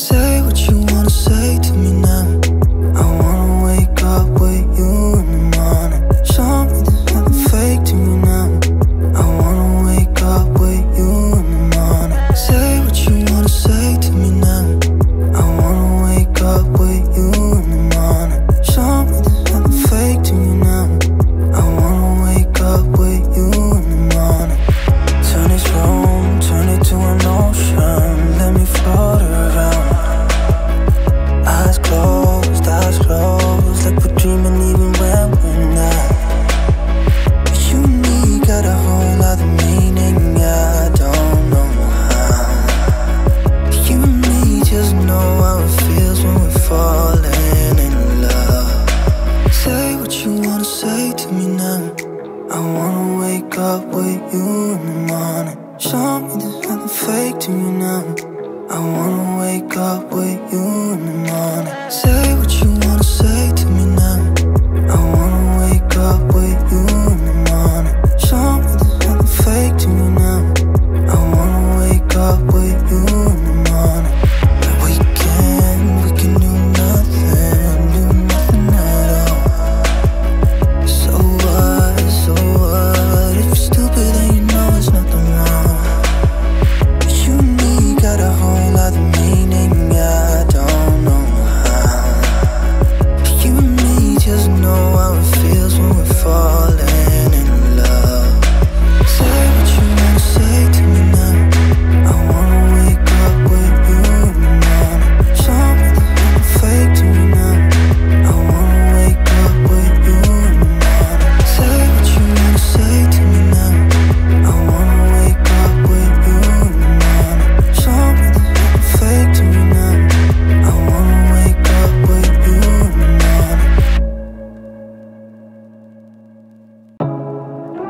Say what you wanna say to me now. I wanna wake up with you in the morning. Show me there's nothing fake to me now. I wanna wake up with you in the morning. Say what you wanna say to me now. I wanna wake up with you in the morning. Show me there's nothing fake to me now. I wanna wake up with you in the morning. Turn this room, turn it to an ocean. Let me float around. Eyes closed, like we're dreaming even when we're not. You and me got a whole other meaning, I don't know how. You and me just know how it feels when we're falling in love. Say what you wanna say to me now. I wanna wake up with you in the morning. Show me there's nothing fake to me now. I wanna wake up with you in the morning. Say what you wanna say to me now. I wanna wake up with you in the morning. Show me there's nothing fake to me now. I wanna wake up with you in the morning. We can do nothing at all. So what, if you're stupid then you know there's nothing wrong. You and me got a whole other meaning, I don't know how. You and me just know how it feels when we're falling in love. Say what you wanna say to me now. I wanna wake up with you in the morning. Show me there's nothing fake to me now. I wanna wake up with you in the morning. Say what you wanna say to me now. I wanna wake up with you in the morning. Show me there's nothing fake to me now.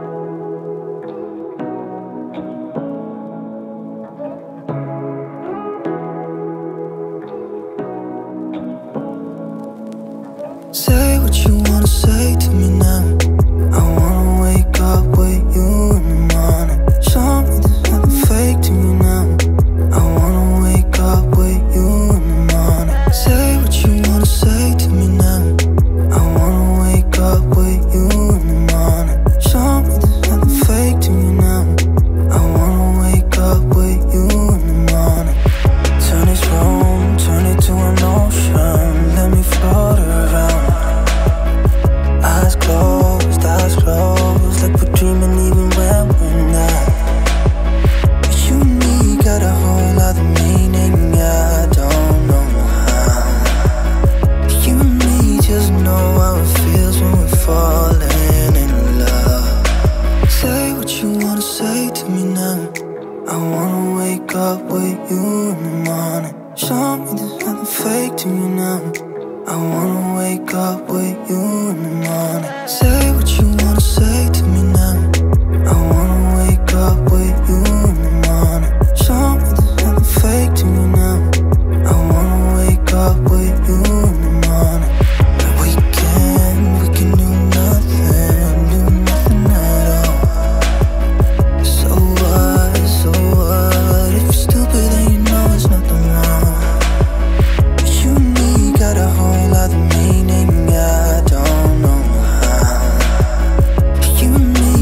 I wanna wake up with you in the morning. Say what you wanna say to me now. I wanna wake up with you in the morning. Show me there's nothing fake to me now. I wanna wake up with you in the morning. Say what you wanna say to me now. I wanna wake up with you in the morning. Show me there's nothing fake to me now. I wanna wake up with you in the morning. Turn this room, turn it to an ocean. Let me float around. Eyes closed, like we're dreaming even when we're not. You and me got a whole other meaning, I don't know how. You and me just know how it feels when we're falling in love. Say what you wanna say to me now. I wanna wake up with you in the morning. Show me there's nothing fake to me now. I wanna wake up with you in the morning. Say what you wanna say to me now. I wanna wake up with you in the morning. Show me there's nothing fake to me now. I wanna wake up with you in the morning. We can do nothing at all. So what, if you're stupid then you know there's nothing wrong. You and me got a whole other meaning, I don't know how. You and me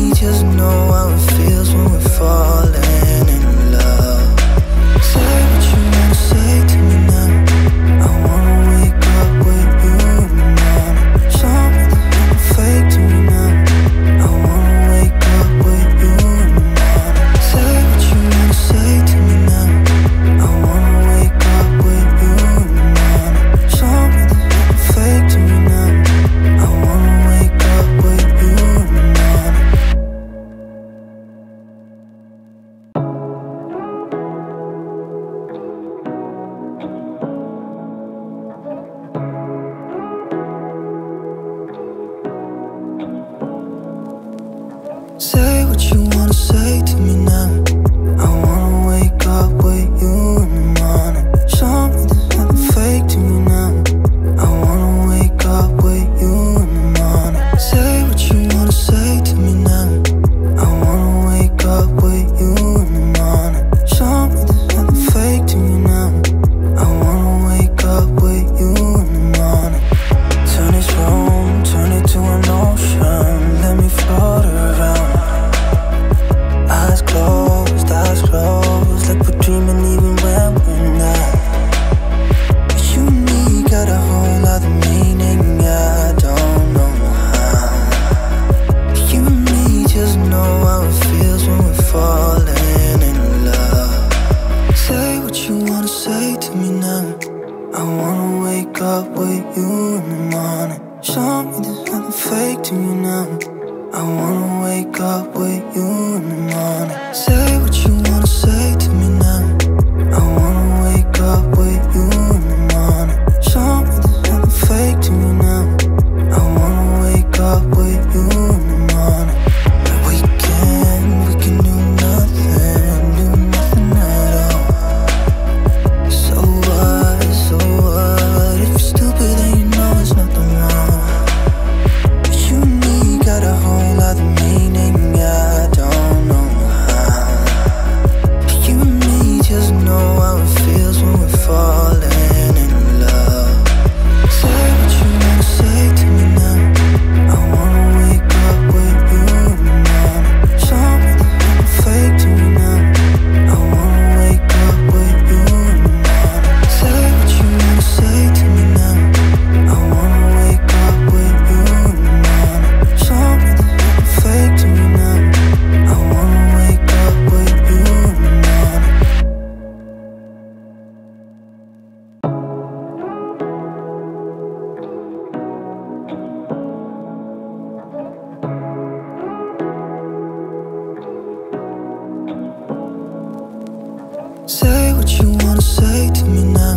say to me now?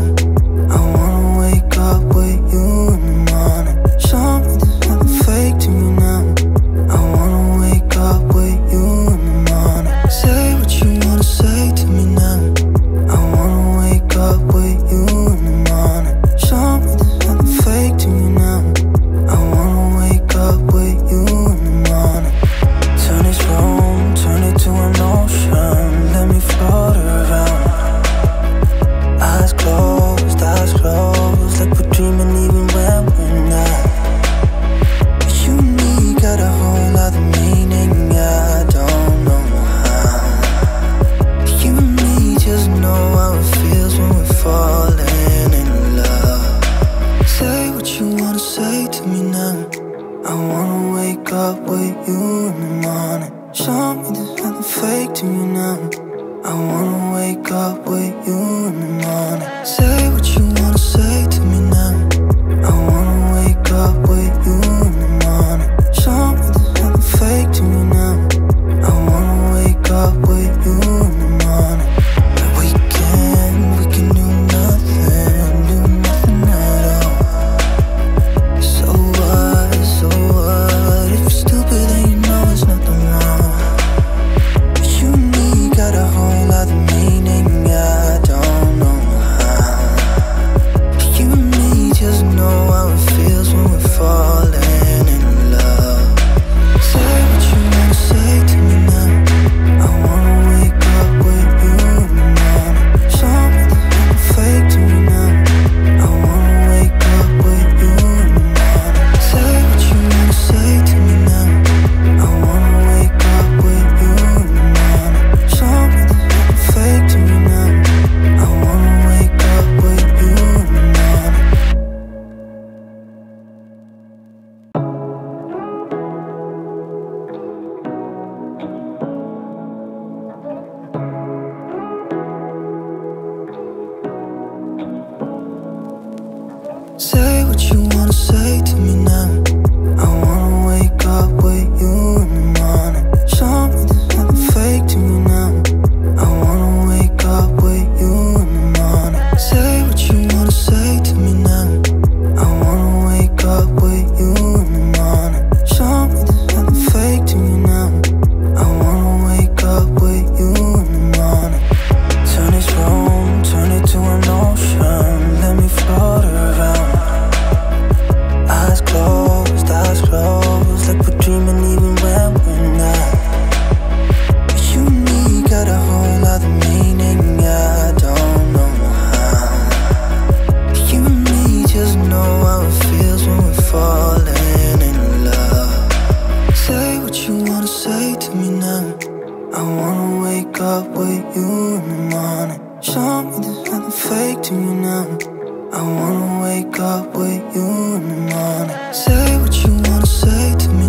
I wanna wake up with you in the morning. Show me there's nothing fake to me now. I wanna wake up with you in the morning. Say what you wanna say to me now. I wanna wake up with you in the morning. Show me there's nothing fake to me now. I wanna wake up with you in the morning. Turn this room, turn it to an ocean. Let me float around. Eyes closed, like we're dreaming even when we're not. You and me got a whole other meaning, I don't know how. You and me just know how it feels when we're falling in love. Say what you wanna say to me now. I wanna wake up with you in the morning. Show me there's nothing fake to me now. I wanna wake up with you in the morning. Say what you wanna say to me now. I wanna wake up with you in the morning. Show me there's nothing fake to me now. I wanna wake up with you in the morning. Like we can do nothing at all. So what, if you're stupid then you know there's nothing wrong. You and me got a whole other meaning, I don't know how. You and me just know how it feels when we're falling in love. Say what you wanna say to me now. I wanna wake up with you in the morning. Show me there's nothing fake to me now. I wanna wake up with you in the morning. Say what you wanna say to me now. I wanna wake up with you in the morning. Show me there's nothing fake to me now. I wanna wake up with you in the morning. Say what you wanna say to me now. I wanna wake up with you in the morning. Show me there's nothing fake to me now. I wanna wake up with you in the morning. Say what you wanna say to me now. I wanna wake up with you in the morning. Show me there's nothing fake to me now. I wanna wake up with you in the morning. Turn this room, turn it to an ocean. Let me float around. Eyes closed, like we're dreaming even when we're not. You and me got a whole other meaning, I don't know how. You and me just know how it feels when we're falling in love. Say what you wanna say to me now. I wanna wake up with you in the morning. Show me there's nothing fake to me now. I wanna wake up with you in the morning. Say what you wanna say to me